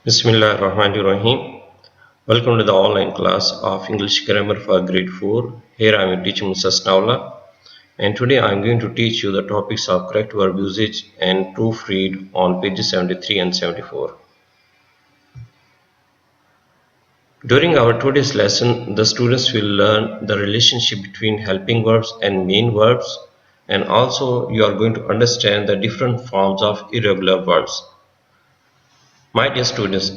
Bismillahirrahmanirrahim. Welcome to the online class of English Grammar for Grade 4. Here I am teaching Mr. Snavla, and today I am going to teach you the topics of correct verb usage and proofread on pages 73 and 74. During our today's lesson, the students will learn the relationship between helping verbs and main verbs, and also you are going to understand the different forms of irregular verbs. My dear students,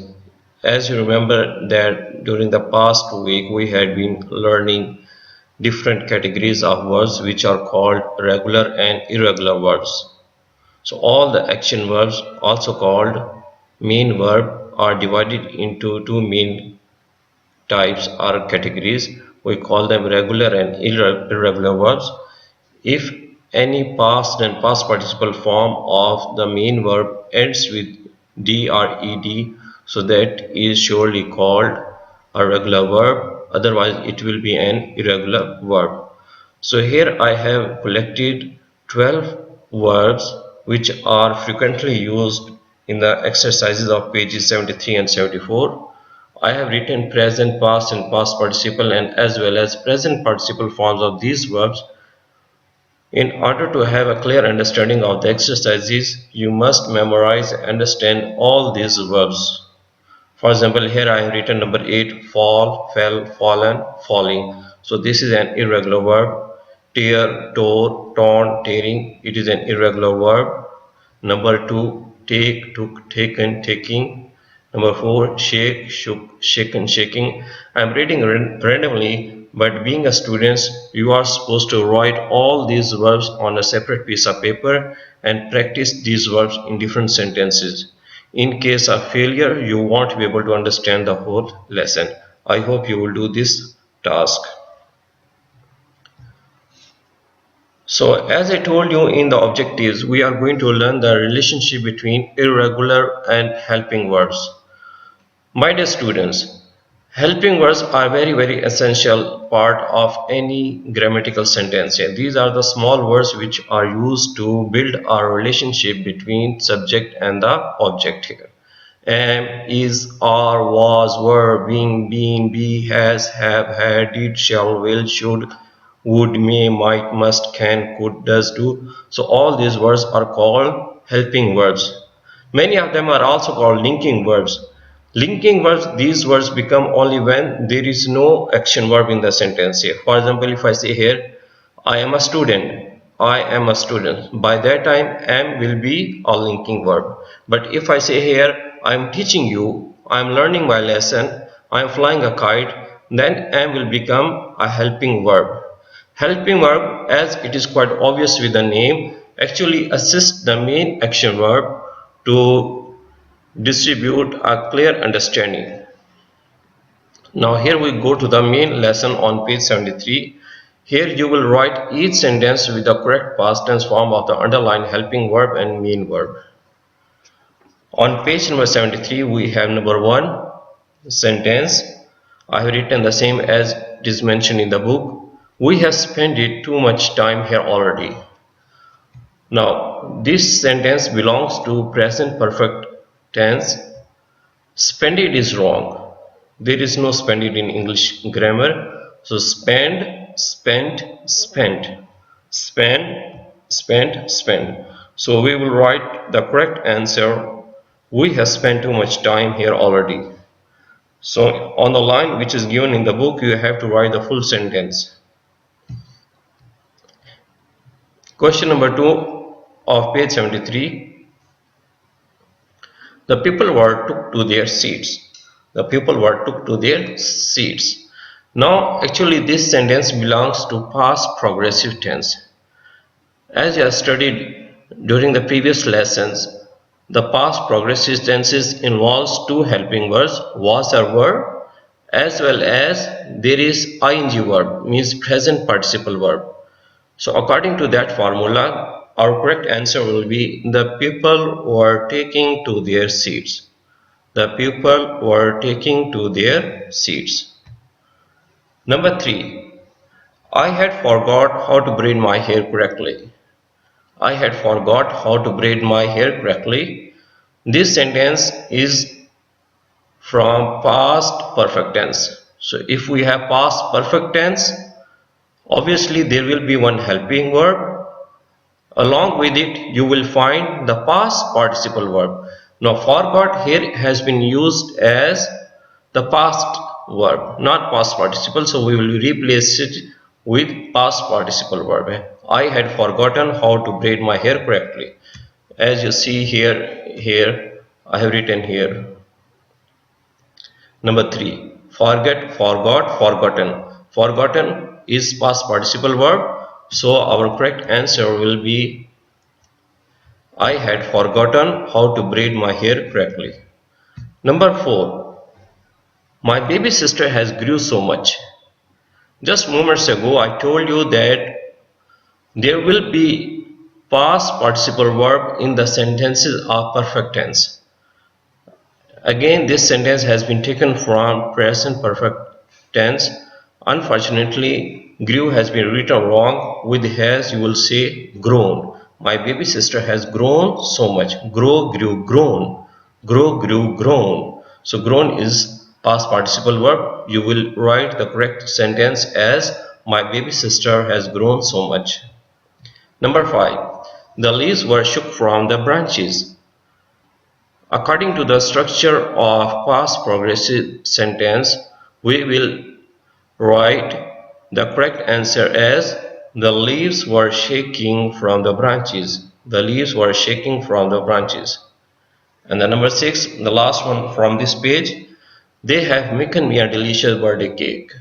as you remember that during the past week we had been learning different categories of verbs which are called regular and irregular verbs. So all the action verbs, also called main verb, are divided into two main types or categories. We call them regular and irregular verbs. If any past and past participle form of the main verb ends with d or ed, so that is surely called a regular verb, otherwise it will be an irregular verb. So here I have collected 12 verbs which are frequently used in the exercises of pages 73 and 74. I have written present, past and past participle and as well as present participle forms of these verbs. In order to have a clear understanding of the exercises, you must memorize and understand all these verbs. For example, here I have written number 8, fall, fell, fallen, falling. So this is an irregular verb. Tear, tore, torn, tearing. It is an irregular verb. Number 2, take, took, taken, taking. Number 4, shake, shook, shaken, shaking. I am reading randomly, but being a student, you are supposed to write all these verbs on a separate piece of paper and practice these verbs in different sentences. In case of failure, you won't be able to understand the whole lesson. I hope you will do this task. So as I told you in the objectives, we are going to learn the relationship between irregular and helping verbs. My dear students, helping verbs are very essential part of any grammatical sentence. These are the small words which are used to build our relationship between subject and the object here. Am, is, are, was, were, being, been, be, has, have, had, did, shall, will, should, would, may, might, must, can, could, does, do. So all these words are called helping verbs. Many of them are also called linking verbs. Linking verbs, these words become only when there is no action verb in the sentence here. For example, if I say here, I am a student, I am a student. By that time, am will be a linking verb. But if I say here, I am teaching you, I am learning my lesson, I am flying a kite, then am will become a helping verb. Helping verb, as it is quite obvious with the name, actually assists the main action verb to distribute a clear understanding. Now here we go to the main lesson on page 73. Here you will write each sentence with the correct past tense form of the underlined helping verb and main verb. On page number 73 we have number 1 sentence. I have written the same as it is mentioned in the book. We have spent it too much time here already. Now this sentence belongs to present perfect tense. Spended is wrong. There is no spended in English grammar. So spend, spent, spent. Spend, spent, spend. So we will write the correct answer. We have spent too much time here already. So on the line which is given in the book, you have to write the full sentence. Question number 2 of page 73. The people were took to their seats. The people were took to their seats. Now actually this sentence belongs to past progressive tense. As you have studied during the previous lessons, the past progressive tenses involves two helping verbs, was or were, as well as there is ing verb, means present participle verb. So according to that formula, our correct answer will be the people were taking to their seats. The people were taking to their seats. Number 3. I had forgot how to braid my hair correctly. I had forgot how to braid my hair correctly. This sentence is from past perfect tense. So if we have past perfect tense, obviously there will be one helping verb. Along with it, you will find the past participle verb. Now forgot here has been used as the past verb, not past participle. So we will replace it with past participle verb. I had forgotten how to braid my hair correctly. As you see here I have written here. Number 3. Forget, forgot, forgotten. Forgotten is past participle verb. So our correct answer will be I had forgotten how to braid my hair correctly. Number 4. My baby sister has grew so much. Just moments ago I told you that there will be past participle verb in the sentences of perfect tense. Again, this sentence has been taken from present perfect tense. Unfortunately, grew has been written wrong. With has, you will say grown. My baby sister has grown so much. Grow, grew, grown. Grow, grew, grown. So grown is past participle verb. You will write the correct sentence as my baby sister has grown so much. Number 5. The leaves were shook from the branches. According to the structure of past progressive sentence, we will write the correct answer as the leaves were shaking from the branches. The leaves were shaking from the branches. And the number 6, the last one from this page, they have making me a delicious birthday cake.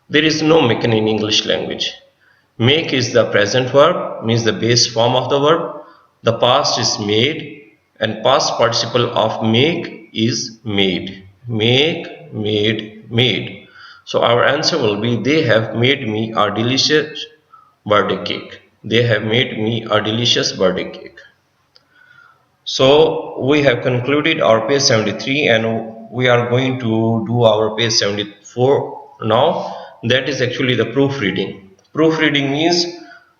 There is no making in English language. Make is the present verb, means the base form of the verb. The past is made, and past participle of make is made. Make, made, made. So our answer will be they have made me a delicious birthday cake. They have made me a delicious birthday cake. So we have concluded our page 73 and we are going to do our page 74 now. That is actually the proofreading. Proofreading means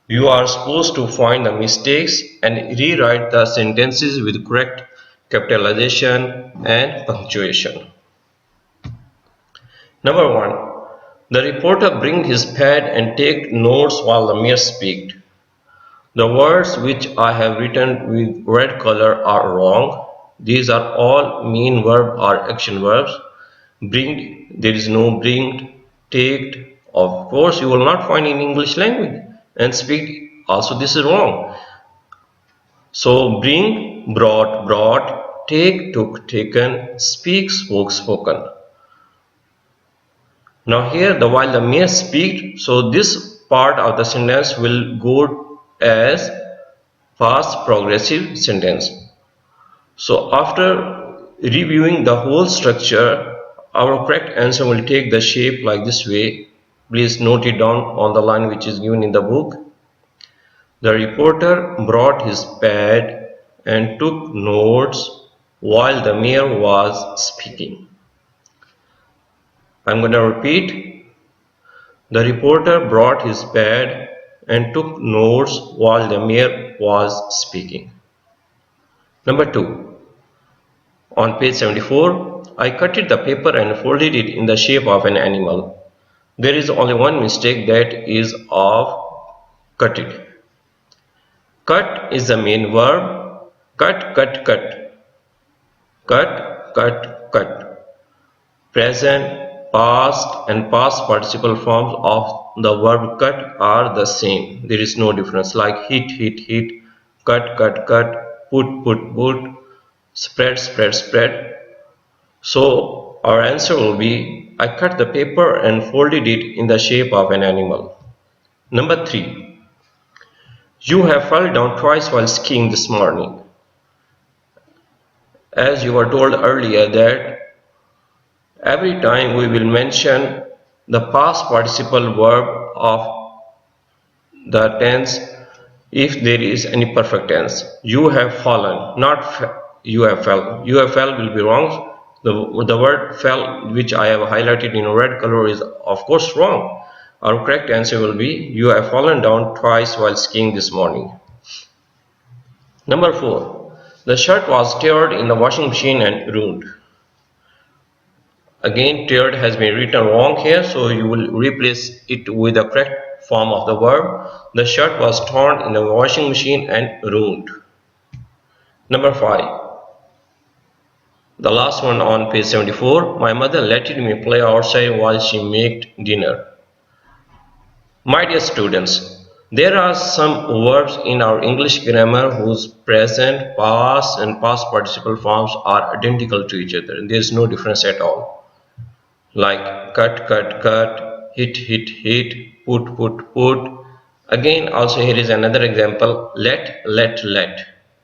you are supposed to find the mistakes and rewrite the sentences with correct capitalization and punctuation. Number 1. The reporter bring his pad and take notes while the mayor speaks. The words which I have written with red color are wrong. These are all mean verb or action verbs. Bring, there is no bring, take. Of course, you will not find in English language. And speak, also this is wrong. So bring, brought, brought, take, took, taken, speak, spoke, spoken. Now here, while the mayor speak, so this part of the sentence will go as past progressive sentence. So after reviewing the whole structure, our correct answer will take the shape like this way. Please note it down on the line which is given in the book. The reporter brought his pad and took notes while the mayor was speaking. I'm going to repeat. The reporter brought his pad and took notes while the mayor was speaking. Number 2. On page 74, I cutted the paper and folded it in the shape of an animal. There is only one mistake, that is of cutted. Cut is the main verb. Cut, cut, cut. Cut, cut, cut. Present, past and past participle forms of the verb cut are the same. There is no difference, like hit, hit, hit, cut, cut, cut, put, put, put, spread, spread, spread. So our answer will be I cut the paper and folded it in the shape of an animal. Number 3. You have fell down twice while skiing this morning. As you were told earlier that every time we will mention the past participle verb of the tense if there is any perfect tense. You have fallen, not you have fell. You have fell will be wrong. The word fell, which I have highlighted in red color, is of course wrong. Our correct answer will be you have fallen down twice while skiing this morning. Number 4. The shirt was teared in the washing machine and ruined. Again, tired has been written wrong here, so you will replace it with the correct form of the verb. The shirt was torn in the washing machine and ruined. Number 5. The last one on page 74. My mother let me play outside while she made dinner. My dear students, there are some verbs in our English grammar whose present, past and past participle forms are identical to each other. There is no difference at all. Like cut, cut, cut, hit, hit, hit, put. Again, also here is another example. Let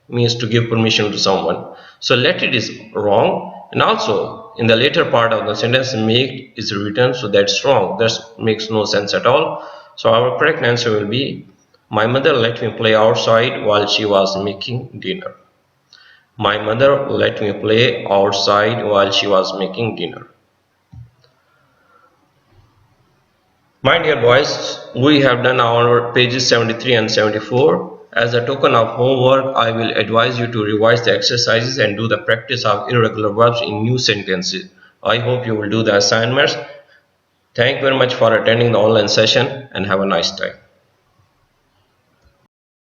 means to give permission to someone. So let it is wrong, and also in the later part of the sentence make is written, so that's wrong. That makes no sense at all. So our correct answer will be, my mother let me play outside while she was making dinner. My mother let me play outside while she was making dinner. My dear boys, we have done our pages 73 and 74. As a token of homework, I will advise you to revise the exercises and do the practice of irregular verbs in new sentences. I hope you will do the assignments. Thank you very much for attending the online session and have a nice time.